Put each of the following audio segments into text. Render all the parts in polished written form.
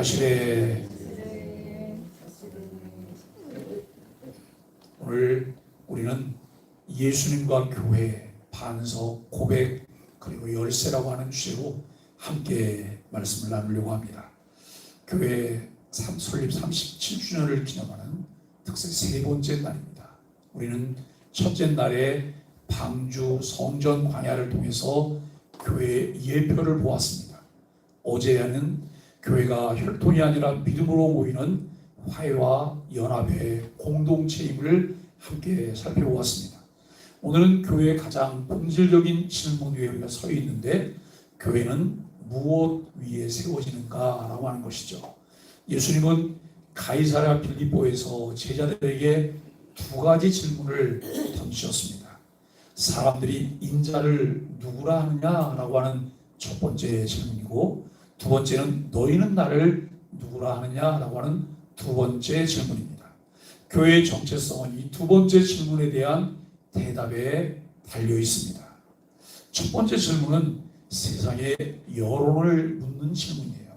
하시되. 오늘 우리는 예수님과 교회, 반석, 고백, 그리고 열쇠라고 하는 주제로 함께 말씀을 나누려고 합니다. 교회 설립 37주년을 기념하는 특세 세 번째 날입니다. 우리는 첫째 날에 방주 성전 광야를 통해서 교회 예표를 보았습니다. 어제는 교회가 혈통이 아니라 믿음으로 모이는 화해와 연합의 공동체임을 함께 살펴보았습니다. 오늘은 교회의 가장 본질적인 질문 위에 우리가 서 있는데, 교회는 무엇 위에 세워지는가 라고 하는 것이죠. 예수님은 가이사랴 빌립보에서 제자들에게 두 가지 질문을 던지셨습니다. 사람들이 인자를 누구라 하느냐라고 하는 첫 번째 질문이고, 두 번째는 너희는 나를 누구라 하느냐라고 하는 두 번째 질문입니다. 교회의 정체성은 이 두 번째 질문에 대한 대답에 달려 있습니다. 첫 번째 질문은 세상의 여론을 묻는 질문이에요.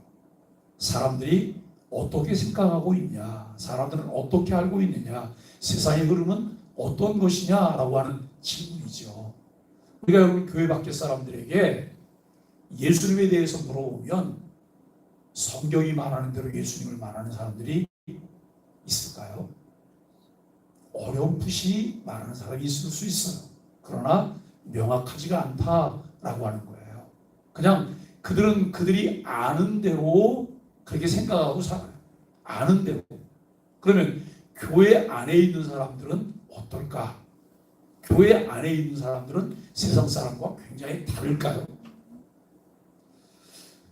사람들이 어떻게 생각하고 있냐, 사람들은 어떻게 알고 있느냐, 세상의 흐름은 어떤 것이냐라고 하는 질문이죠. 우리가 여러분 교회 밖의 사람들에게 예수님에 대해서 물어보면 성경이 말하는 대로 예수님을 말하는 사람들이 있을까요? 어렴풋이 말하는 사람이 있을 수 있어요. 그러나 명확하지가 않다라고 하는 거예요. 그냥 그들은 그들이 아는 대로 그렇게 생각하고 살아요. 아는 대로. 그러면 교회 안에 있는 사람들은 어떨까? 교회 안에 있는 사람들은 세상 사람과 굉장히 다를까요?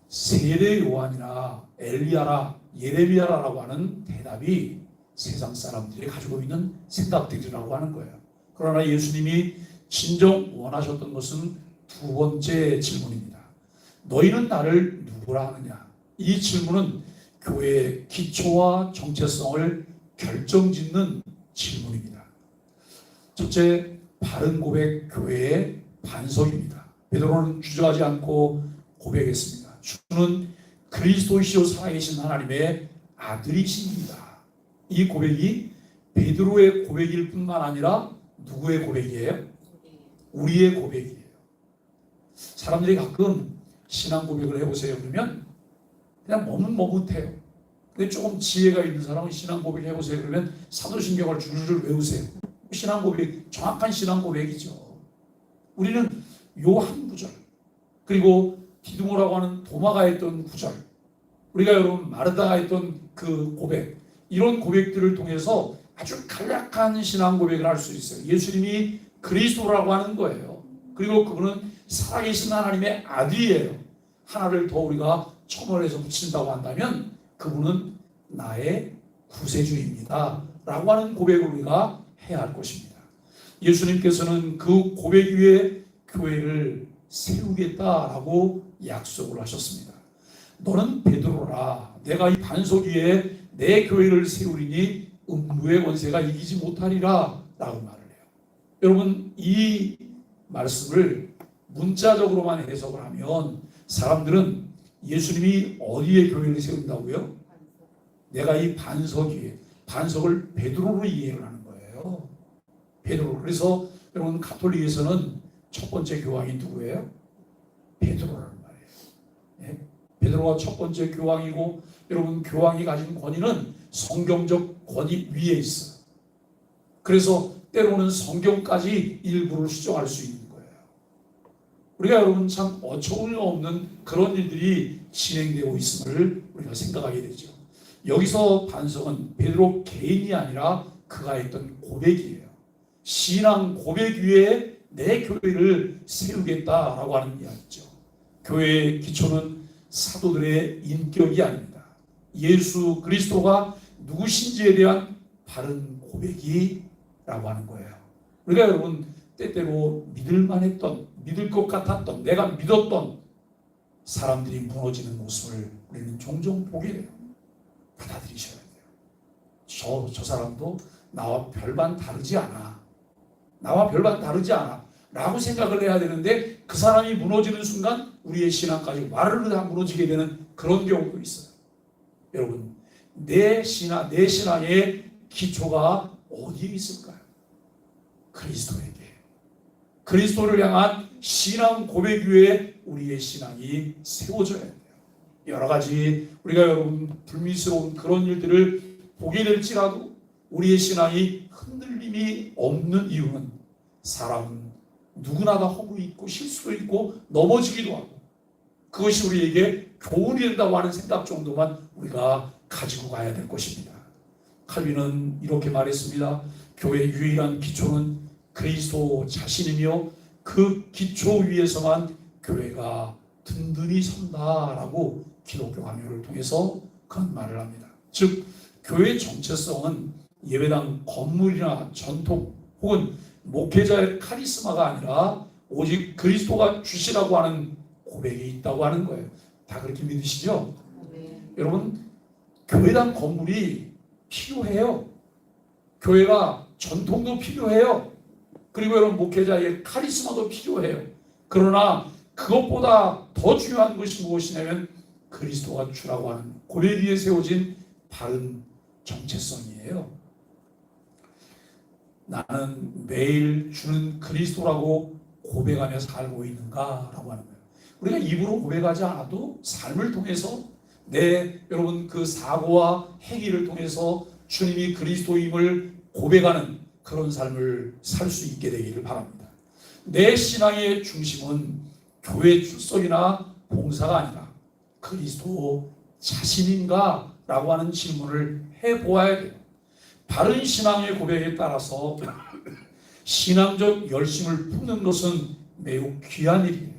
세례 요한이나 엘리야라, 예레미야라고 하는 대답이 세상 사람들이 가지고 있는 생각들이라고 하는 거예요. 그러나 예수님이 진정 원하셨던 것은 두 번째 질문입니다. 너희는 나를 누구라 하느냐? 이 질문은 교회의 기초와 정체성을 결정짓는 질문입니다. 첫째, 바른 고백, 교회의 반석입니다. 베드로는 주저하지 않고 고백했습니다. 주는 그리스도이시오 살아계신 하나님의 아들이십니다. 이 고백이 베드로의 고백일 뿐만 아니라 누구의 고백이에요? 우리의 고백이에요. 사람들이 가끔 신앙 고백을 해보세요 그러면 그냥 머뭇머뭇해요. 근데 조금 지혜가 있는 사람은 신앙 고백 해보세요 그러면 사도신경을 줄줄 외우세요. 신앙 고백, 정확한 신앙 고백이죠. 우리는 요 한 구절, 그리고 디두모라고 하는 도마가 했던 구절, 우리가 여러분 마르다가 했던 그 고백, 이런 고백들을 통해서 아주 간략한 신앙 고백을 할 수 있어요. 예수님이 그리스도라고 하는 거예요. 그리고 그분은 살아계신 하나님의 아들이에요. 하나를 더 우리가 첨언해서 붙인다고 한다면 그분은 나의 구세주입니다 라고 하는 고백을 우리가 해야 할 것입니다. 예수님께서는 그 고백 위에 교회를 세우겠다라고 약속을 하셨습니다. 너는 베드로라, 내가 이 반석 위에 내 교회를 세우리니 음부의 권세가 이기지 못하리라 라고 말을 해요. 여러분, 이 말씀을 문자적으로만 해석을 하면 사람들은 예수님이 어디에 교회를 세운다고요? 내가 이 반석 위에, 반석을 베드로로 이해를 하는 거예요. 베드로. 그래서 여러분 가톨릭에서는 첫 번째 교황이 누구예요? 베드로라는 말이에요. 예? 베드로가 첫 번째 교황이고, 여러분 교황이 가진 권위는 성경적 권위 위에 있어요. 그래서 때로는 성경까지 일부를 수정할 수 있는 거예요. 우리가 여러분 참 어처구니없는 그런 일들이 진행되고 있음을 우리가 생각하게 되죠. 여기서 반석은 베드로 개인이 아니라 그가 했던 고백이에요. 신앙 고백 위에 내 교회를 세우겠다라고 하는 이야기죠. 교회의 기초는 사도들의 인격이 아닙니다. 예수 그리스도가 누구신지에 대한 바른 고백이라고 하는 거예요. 우리가 여러분 때때로 믿을만 했던, 믿을 것 같았던, 내가 믿었던 사람들이 무너지는 모습을 우리는 종종 보게 돼요. 받아들이셔야 돼요. 저 사람도 나와 별반 다르지 않아. 나와 별반 다르지 않아 라고 생각을 해야 되는데, 그 사람이 무너지는 순간 우리의 신앙까지 와르르 다 무너지게 되는 그런 경우도 있어요. 여러분, 내 신앙의 기초가 어디에 있을까요? 그리스도에게. 그리스도를 향한 신앙 고백 위에 우리의 신앙이 세워져야 돼요. 여러 가지 우리가 여러분 불미스러운 그런 일들을 보게 될지라도 우리의 신앙이 흔들림이 없는 이유는 사람은 누구나 다 허물이 있고 실수도 있고 넘어지기도 하고 그것이 우리에게 교훈이 된다고 하는 생각 정도만 우리가 가지고 가야 될 것입니다. 칼빈은 이렇게 말했습니다. 교회의 유일한 기초는 그리스도 자신이며 그 기초 위에서만 교회가 든든히 선다라고 기독교 강요를 통해서 그런 말을 합니다. 즉 교회의 정체성은 예배당 건물이나 전통 혹은 목회자의 카리스마가 아니라 오직 그리스도가 주시라고 하는 고백이 있다고 하는 거예요. 다 그렇게 믿으시죠? 네. 여러분, 교회당 건물이 필요해요. 교회가 전통도 필요해요. 그리고 여러분 목회자의 카리스마도 필요해요. 그러나 그것보다 더 중요한 것이 무엇이냐면 그리스도가 주라고 하는 고백 위에 세워진 바른 정체성이에요. 나는 매일 주는 그리스도라고 고백하며 살고 있는가라고 하는 거예요. 우리가 입으로 고백하지 않아도 삶을 통해서 여러분 그 사고와 행위를 통해서 주님이 그리스도임을 고백하는 그런 삶을 살 수 있게 되기를 바랍니다. 내 신앙의 중심은 교회 출석이나 봉사가 아니라 그리스도 자신인가? 라고 하는 질문을 해보아야 돼요. 바른 신앙의 고백에 따라서 신앙적 열심을 품는 것은 매우 귀한 일이에요.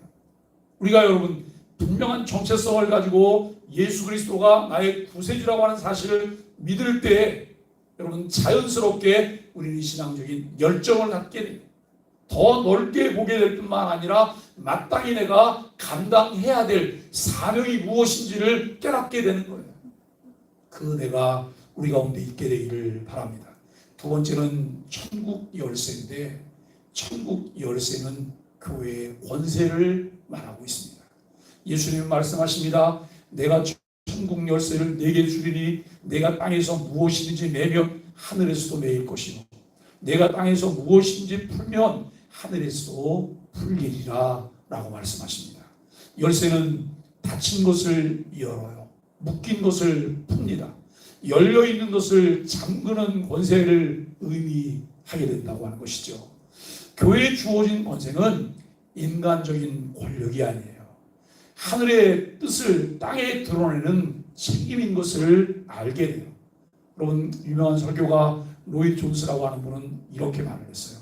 우리가 여러분 분명한 정체성을 가지고 예수 그리스도가 나의 구세주라고 하는 사실을 믿을 때 여러분 자연스럽게 우리는 신앙적인 열정을 갖게 돼요. 더 넓게 보게 될 뿐만 아니라 마땅히 내가 감당해야 될 사명이 무엇인지를 깨닫게 되는 거예요. 그 내가 우리 가운데 있게 되기를 바랍니다. 두 번째는 천국 열쇠인데 천국 열쇠는 교회의 권세를 말하고 있습니다. 예수님 말씀하십니다. 내가 천국 열쇠를 내게 주리니 내가 땅에서 무엇이든지 내면 하늘에서도 매일 것이고 내가 땅에서 무엇인지 풀면 하늘에서도 풀리리라 라고 말씀하십니다. 열쇠는 닫힌 것을 열어요. 묶인 것을 풉니다. 열려있는 것을 잠그는 권세를 의미하게 된다고 하는 것이죠. 교회에 주어진 권세는 인간적인 권력이 아니에요. 하늘의 뜻을 땅에 드러내는 책임인 것을 알게 돼요. 여러분 유명한 설교가 로이드 존스라고 하는 분은 이렇게 말을 했어요.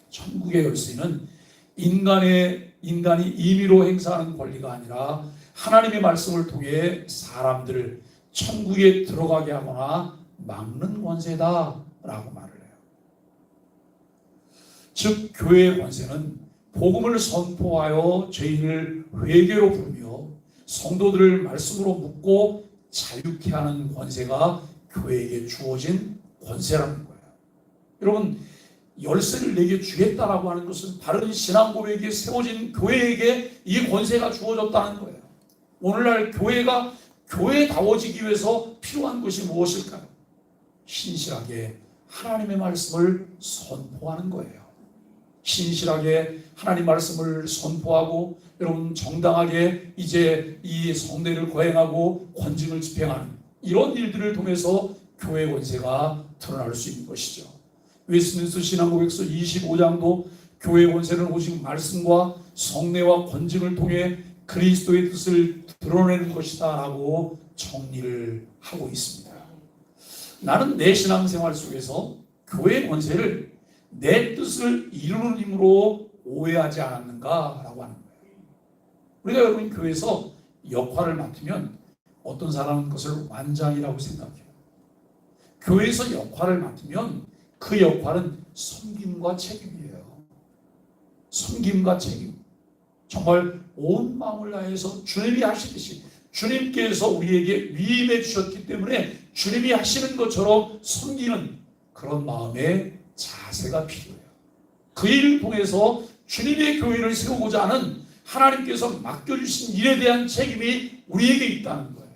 천국의 열쇠는 인간이 임의로 행사하는 권리가 아니라 하나님의 말씀을 통해 사람들을 천국에 들어가게 하거나 막는 권세다라고 말을 해요. 즉 교회의 권세는 복음을 선포하여 죄인을 회개로 부르며 성도들을 말씀으로 묶고 자유케 하는 권세가 교회에게 주어진 권세라는 거예요. 여러분 열쇠를 내게 주겠다라고 하는 것은 바른 신앙 고백에 세워진 교회에게 이 권세가 주어졌다는 거예요. 오늘날 교회가 교회다워지기 위해서 필요한 것이 무엇일까요? 신실하게 하나님의 말씀을 선포하는 거예요. 신실하게 하나님 말씀을 선포하고 여러분 정당하게 이제 이 성례를 거행하고 권징을 집행하는 이런 일들을 통해서 교회 권세가 드러날 수 있는 것이죠. 웨스트민스터 신앙고백서 25장도 교회 권세는 오직 말씀과 성례와 권징을 통해 그리스도의 뜻을 드러내는 것이다 라고 정리를 하고 있습니다. 나는 내 신앙생활 속에서 교회 권세를 내 뜻을 이루는 힘으로 오해하지 않았는가 라고 하는 거예요. 우리가 여러분 교회에서 역할을 맡으면 어떤 사람은 그것을 완장이라고 생각해요. 교회에서 역할을 맡으면 그 역할은 섬김과 책임이에요. 섬김과 책임. 정말 온 마음을 다해서 주님이 하시듯이 주님께서 우리에게 위임해 주셨기 때문에 주님이 하시는 것처럼 섬기는 그런 마음의 자세가 필요해요. 그 일을 통해서 주님의 교회를 세우고자 하는 하나님께서 맡겨주신 일에 대한 책임이 우리에게 있다는 거예요.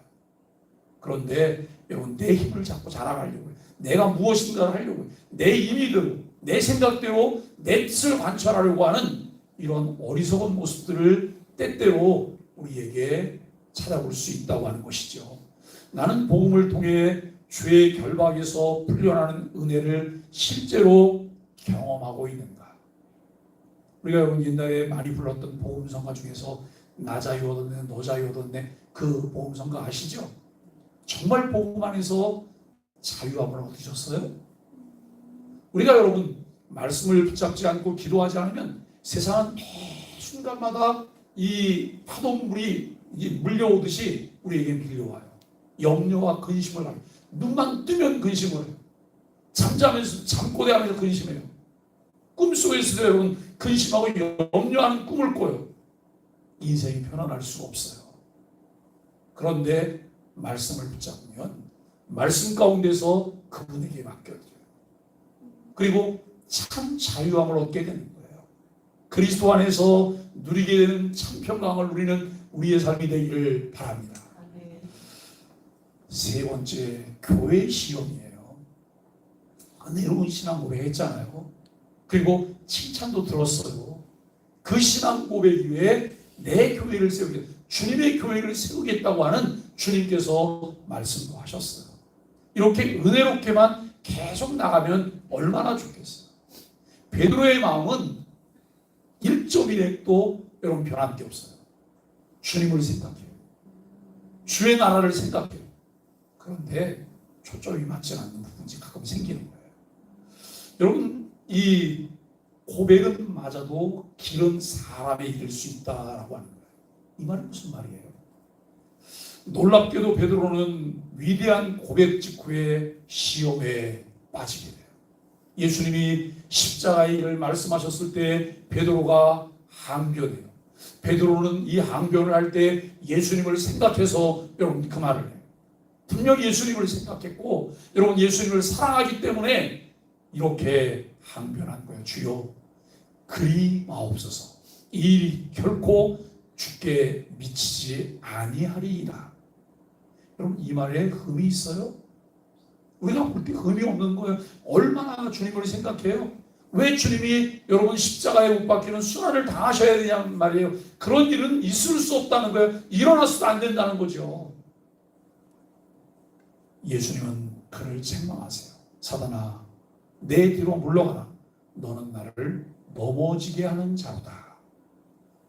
그런데 여러분 내 힘을 자꾸 자랑하려고 해요. 내가 무엇인가를 하려고 해요. 내 임의대로, 내 생각대로 내 뜻을 관철하려고 하는 이런 어리석은 모습들을 때때로 우리에게 찾아볼 수 있다고 하는 것이죠. 나는 복음을 통해 죄의 결박에서 풀려나는 은혜를 실제로 경험하고 있는가? 우리가 여러분 옛날에 많이 불렀던 복음성가 중에서 나 자유 얻었네, 너 자유 얻었네, 그 복음성가 아시죠? 정말 복음 안에서 자유함을 얻으셨어요? 우리가 여러분 말씀을 붙잡지 않고 기도하지 않으면 세상은 매 순간마다 이 파도물이 물려오듯이 우리에게 밀려와요. 염려와 근심을 하고, 눈만 뜨면 근심을 해요. 잠자면서 잠꼬대하면서 근심해요. 꿈속에서도 여러분 근심하고 염려하는 꿈을 꿔요. 인생이 편안할 수가 없어요. 그런데 말씀을 붙잡으면 말씀 가운데서 그분에게 맡겨드려요. 그리고 참 자유함을 얻게 되는 거예요. 그리스도 안에서 누리게 되는 참 평강을 누리는 우리의 삶이 되기를 바랍니다. 세 번째, 교회 시험이에요. 은혜로운 신앙 고백했잖아요. 그리고 칭찬도 들었어요. 그 신앙 고백 이후에 내 교회를 세우겠다, 주님의 교회를 세우겠다고 하는 주님께서 말씀도 하셨어요. 이렇게 은혜롭게만 계속 나가면 얼마나 좋겠어요. 베드로의 마음은 1.1핵도 여러분 변한 게 없어요. 주님을 생각해요. 주의 나라를 생각해요. 그런데 초점이 맞지 않는 부분이 가끔 생기는 거예요. 여러분, 이 고백은 맞아도 길은 사람의 이길 수 있다라고 하는 거예요. 이 말은 무슨 말이에요? 놀랍게도 베드로는 위대한 고백 직후에 시험에 빠지게 돼요. 예수님이 십자가의 일을 말씀하셨을 때 베드로가 항변해요. 베드로는 이 항변을 할 때 예수님을 생각해서 여러분 그 말을 해요. 분명히 예수님을 생각했고 여러분 예수님을 사랑하기 때문에 이렇게 항변한 거예요. 주여 그리 마옵소서. 이 일이 결코 주께 미치지 아니하리이다. 여러분 이 말에 흠이 있어요? 우리가 볼 때 흠이 없는 거예요. 얼마나 주님을 생각해요? 왜 주님이 여러분 십자가에 못 박히는 순환을 당하셔야 되냐는 말이에요. 그런 일은 있을 수 없다는 거예요. 일어나서도 안 된다는 거죠. 예수님은 그를 책망하세요. 사단아, 내 뒤로 물러가라. 너는 나를 넘어지게 하는 자로다.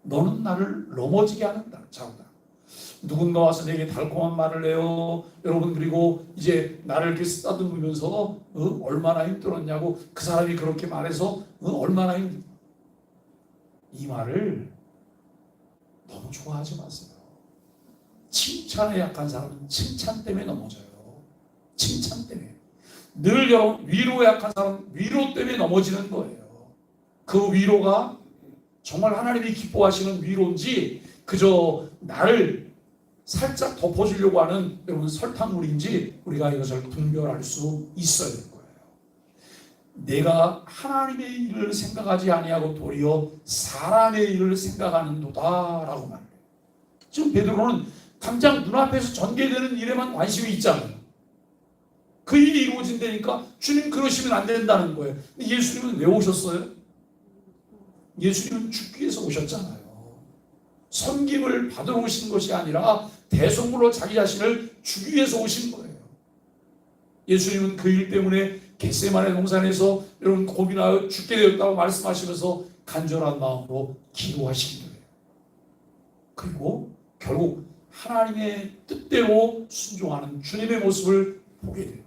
너는 나를 넘어지게 하는 자로다. 누군가 와서 내게 달콤한 말을 해요. 여러분 그리고 이제 나를 이렇게 쓰다듬으면서 얼마나 힘들었냐고 그 사람이 그렇게 말해서 얼마나 이 말을 너무 좋아하지 마세요. 칭찬에 약한 사람은 칭찬 때문에 넘어져요. 칭찬 때문에. 늘 여러분 위로에 약한 사람은 위로 때문에 넘어지는 거예요. 그 위로가 정말 하나님이 기뻐하시는 위로인지 그저 나를 살짝 덮어주려고 하는 여러분 설탕물인지 우리가 이것을 분별할 수 있어야 될 거예요. 내가 하나님의 일을 생각하지 아니하고 도리어 사람의 일을 생각하는도다라고 말해요. 지금 베드로는 당장 눈앞에서 전개되는 일에만 관심이 있잖아요. 그 일이 이루어진다니까 주님 그러시면 안 된다는 거예요. 근데 예수님은 왜 오셨어요? 예수님은 죽기 위해서 오셨잖아요. 섬김을 받으러 오신 것이 아니라 대속물로 자기 자신을 주기 위해서 오신 거예요. 예수님은 그 일 때문에 겟세마네 동산에서 여러분 고민하여 죽게 되었다고 말씀하시면서 간절한 마음으로 기도하시기도 해요. 그리고 결국 하나님의 뜻대로 순종하는 주님의 모습을 보게 돼요.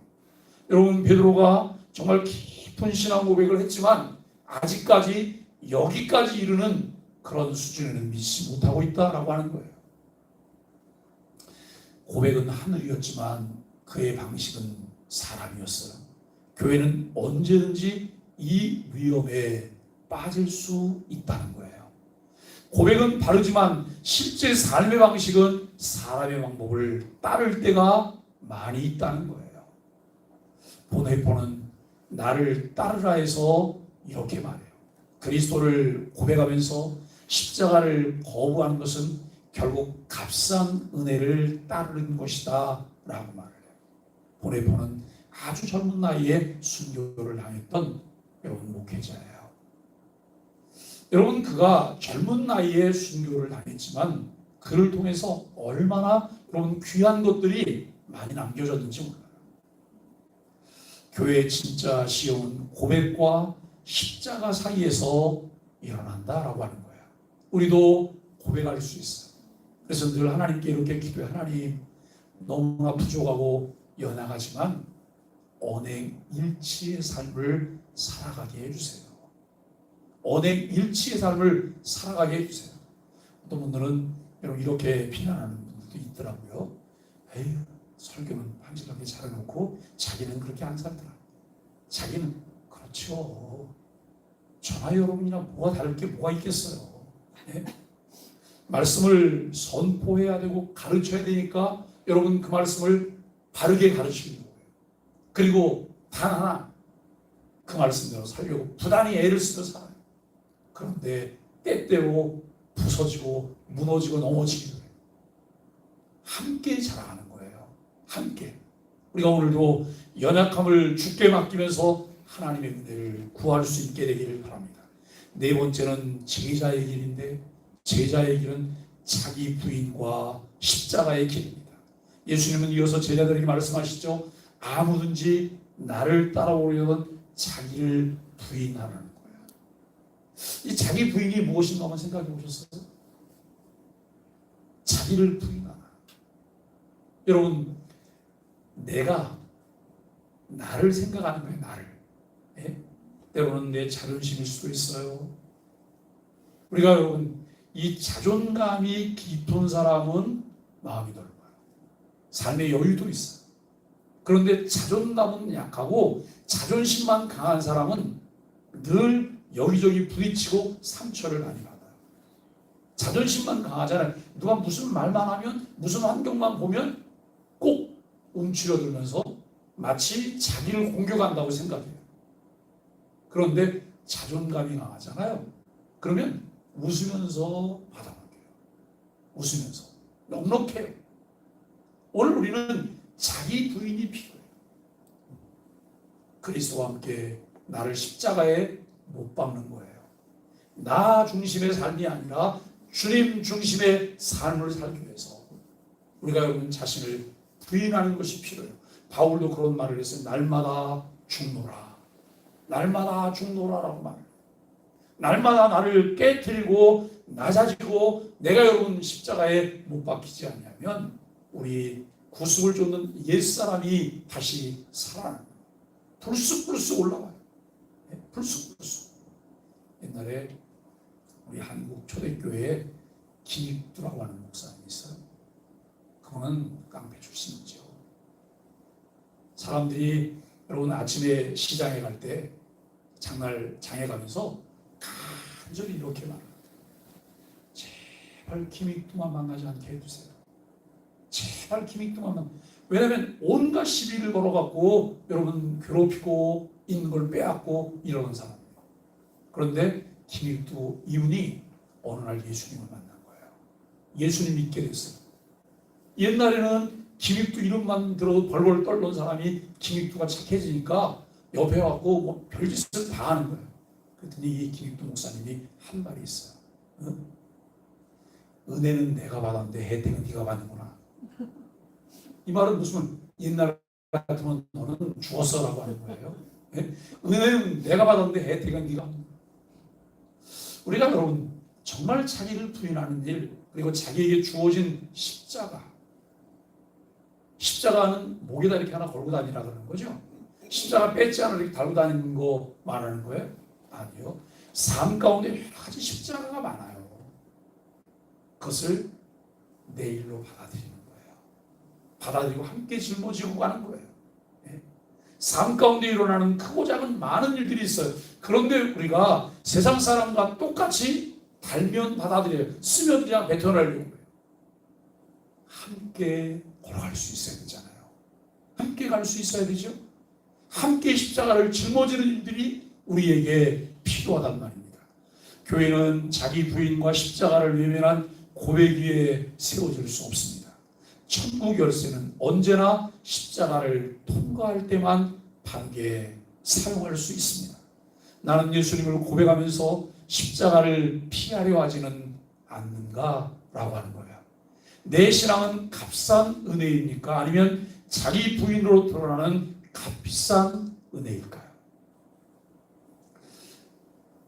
여러분 베드로가 정말 깊은 신앙 고백을 했지만 아직까지 여기까지 이르는 그런 수준에는 믿지 못하고 있다라고 하는 거예요. 고백은 하늘이었지만 그의 방식은 사람이었어요. 교회는 언제든지 이 위험에 빠질 수 있다는 거예요. 고백은 바르지만 실제 삶의 방식은 사람의 방법을 따를 때가 많이 있다는 거예요. 보네포는 나를 따르라 해서 이렇게 말해요. 그리스도를 고백하면서 십자가를 거부하는 것은 결국 값싼 은혜를 따르는 것이다 라고 말을 해요. 보네포는 아주 젊은 나이에 순교를 당했던 여러분 목회자예요. 여러분 그가 젊은 나이에 순교를 당했지만 그를 통해서 얼마나 여러분 귀한 것들이 많이 남겨졌는지 몰라요. 교회의 진짜 시험은 고백과 십자가 사이에서 일어난다라고 하는 거예요. 우리도 고백할 수 있어요. 그래서 늘 하나님께 이렇게 기도해. 하나님, 너무나 부족하고 연약하지만 언행일치의 삶을 살아가게 해주세요. 언행일치의 삶을 살아가게 해주세요. 어떤 분들은 여러분 이렇게 비난하는 분들도 있더라고요. 에휴, 설교는 방실하게 잘해놓고 자기는 그렇게 안 살더라. 자기는 그렇죠. 저나 여러분이나 뭐가 다를 게 뭐가 있겠어요. 네? 말씀을 선포해야 되고 가르쳐야 되니까 여러분 그 말씀을 바르게 가르치는 거예요. 그리고 단 하나 그 말씀대로 살려고 부단히 애를 쓰며 살아요. 그런데 때때로 부서지고 무너지고 넘어지기도 해요. 함께 자라가는 거예요. 함께. 우리가 오늘도 연약함을 주께 맡기면서 하나님의 은혜를 구할 수 있게 되기를 바랍니다. 네 번째는 제자의 길인데 제자의 길은 자기 부인과 십자가의 길입니다. 예수님은 이어서 제자들에게 말씀하시죠. 아무든지 나를 따라오려면 자기를 부인하라는 거예요. 이 자기 부인이 무엇인가 한번 생각해 보셨어요? 자기를 부인하라. 여러분, 내가 나를 생각하는 거예요. 나를. 예? 때로는 내 자존심일 수도 있어요. 우리가 여러분 이 자존감이 깊은 사람은 마음이 넓어요. 삶의 여유도 있어요. 그런데 자존감은 약하고 자존심만 강한 사람은 늘 여기저기 부딪히고 상처를 많이 받아요. 자존심만 강하잖아요. 누가 무슨 말만 하면 무슨 환경만 보면 꼭 움츠려들면서 마치 자기를 공격한다고 생각해요. 그런데 자존감이 강하잖아요. 그러면 웃으면서 받아먹혀요. 웃으면서 넉넉해요. 오늘 우리는 자기 부인이 필요해요. 그리스도와 함께 나를 십자가에 못 박는 거예요. 나 중심의 삶이 아니라 주님 중심의 삶을 살기 위해서 우리가 여러분 자신을 부인하는 것이 필요해요. 바울도 그런 말을 했어요. 날마다 죽노라. 날마다 죽노라라고 말해요. 날마다 나를 깨트리고 낮아지고 내가 여러분 십자가에 못 박히지 않냐면 우리 구속을 쫓는 옛사람이 다시 살아나는 거예요. 불쑥불쑥 올라와요. 불쑥불쑥. 옛날에 우리 한국 초대교회에 김익두라고 하는 목사님이 있어요. 그분은 깡패 출신이죠. 사람들이 여러분 아침에 시장에 갈 때 장에 가면서 간절히 이렇게 말합니다. 제발 김익두만 만나지 않게 해주세요. 제발 김익두만 만나. 왜냐하면 온갖 시비를 걸어갖고 여러분 괴롭히고 있는 걸 빼앗고 이러는 사람이에요. 그런데 김익두 이분이 어느 날 예수님을 만난 거예요. 예수님 믿게 됐어요. 옛날에는 김익두 이름만 들어도 벌벌 떨던 사람이 김익두가 착해지니까 옆에 와갖고 뭐 별짓을 다 하는 거예요. 그랬더니 이 김익두 목사님이 한 말이 있어요. 응? 은혜는 내가 받았는데 혜택은 네가 받는구나. 이 말은 무슨 옛날 같으면 너는 죽었어라고 하는 거예요. 네? 은혜는 내가 받았는데 혜택은 네가 받는 거야. 우리가 여러분 정말 자기를 부인하는 일 그리고 자기에게 주어진 십자가는 목에다 이렇게 하나 걸고 다니라 그러는 거죠. 십자가 뺏지 않으려 이렇게 달고 다니는 거 말하는 거예요? 아니요. 삶 가운데 여러 가지 십자가가 많아요. 그것을 내 일로 받아들이는 거예요. 받아들이고 함께 짊어지고 가는 거예요. 네? 삶 가운데 일어나는 크고 작은 많은 일들이 있어요. 그런데 우리가 세상 사람과 똑같이 달면 받아들여요. 쓰면 그냥 뱉어내려고 해요. 함께 걸어갈 수 있어야 되잖아요. 함께 갈 수 있어야 되죠. 함께 십자가를 짊어지는 일들이 우리에게 필요하단 말입니다. 교회는 자기 부인과 십자가를 외면한 고백 위에 세워질 수 없습니다. 천국 열쇠는 언제나 십자가를 통과할 때만 바르게 사용할 수 있습니다. 나는 예수님을 고백하면서 십자가를 피하려 하지는 않는가? 라고 하는 거예요. 내 신앙은 값싼 은혜입니까? 아니면 자기 부인으로 드러나는 값비싼 은혜일까요?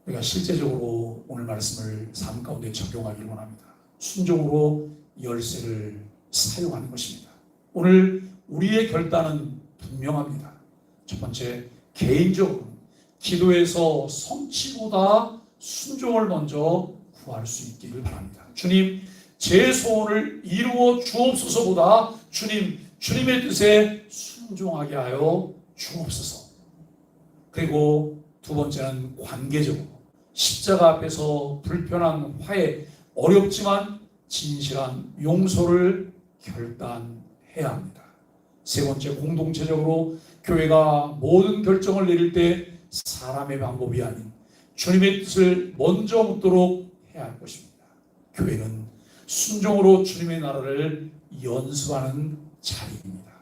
우리가 실제적으로 오늘 말씀을 삶 가운데 적용하기를 원합니다. 순종으로 열쇠를 사용하는 것입니다. 오늘 우리의 결단은 분명합니다. 첫 번째, 개인적으로 기도에서 성취보다 순종을 먼저 구할 수 있기를 바랍니다. 주님, 제 소원을 이루어 주옵소서보다 주님, 주님의 뜻에 순종하게 하여 주옵소서. 그리고 두 번째는 관계적으로 십자가 앞에서 불편한 화해, 어렵지만 진실한 용서를 결단해야 합니다. 세 번째, 공동체적으로 교회가 모든 결정을 내릴 때 사람의 방법이 아닌 주님의 뜻을 먼저 묻도록 해야 할 것입니다. 교회는 순종으로 주님의 나라를 연수하는 자리입니다.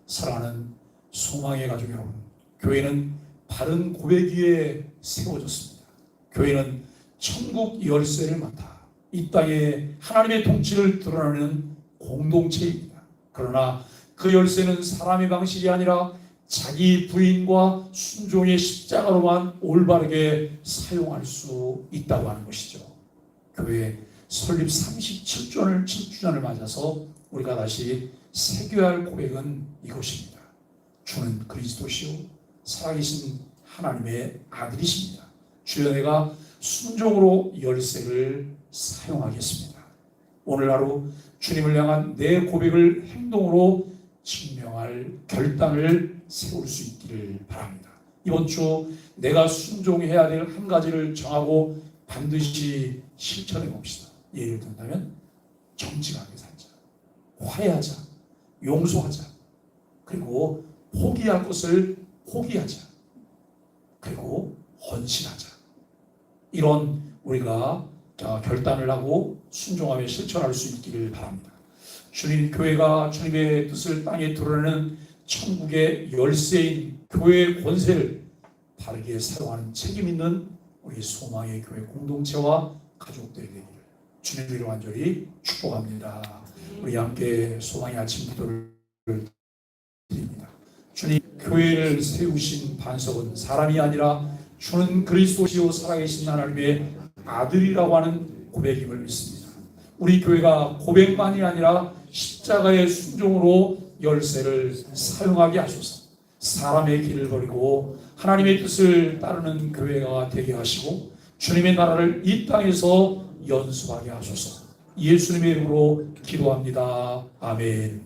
사랑하는 소망의 가족 여러분, 교회는 바른 고백 위에 세워졌습니다. 교회는 천국 열쇠를 맡아 이 땅에 하나님의 통치를 드러내는 공동체입니다. 그러나 그 열쇠는 사람의 방식이 아니라 자기 부인과 순종의 십자가로만 올바르게 사용할 수 있다고 하는 것이죠. 교회 설립 37주년을 맞아서 우리가 다시 새겨야 할 고백은 이것입니다. 주는 그리스도시요 살아계신 하나님의 아들이십니다. 주여, 내가 순종으로 열쇠를 사용하겠습니다. 오늘 하루 주님을 향한 내 고백을 행동으로 증명할 결단을 세울 수 있기를 바랍니다. 이번 주 내가 순종해야 될 한 가지를 정하고 반드시 실천해 봅시다. 예를 든다면 정직하게 살자, 화해하자, 용서하자, 그리고 포기할 것을 포기하자, 그리고 헌신하자. 이런 우리가 결단을 하고 순종하며 실천할 수 있기를 바랍니다. 주님, 교회가 주님의 뜻을 땅에 드러내는 천국의 열쇠인 교회의 권세를 바르게 사용하는 책임 있는 우리 소망의 교회 공동체와 가족들이 되기를 주님으로 간절히 축복합니다. 우리 함께 소망의 아침 기도를 드립니다. 주님, 교회를 세우신 반석은 사람이 아니라 주는 그리스도시요 살아계신 하나님의 아들이라고 하는 고백임을 믿습니다. 우리 교회가 고백만이 아니라 십자가의 순종으로 열쇠를 사용하게 하소서. 사람의 길을 버리고 하나님의 뜻을 따르는 교회가 되게 하시고 주님의 나라를 이 땅에서 연수하게 하소서. 예수님의 이름으로 기도합니다. 아멘.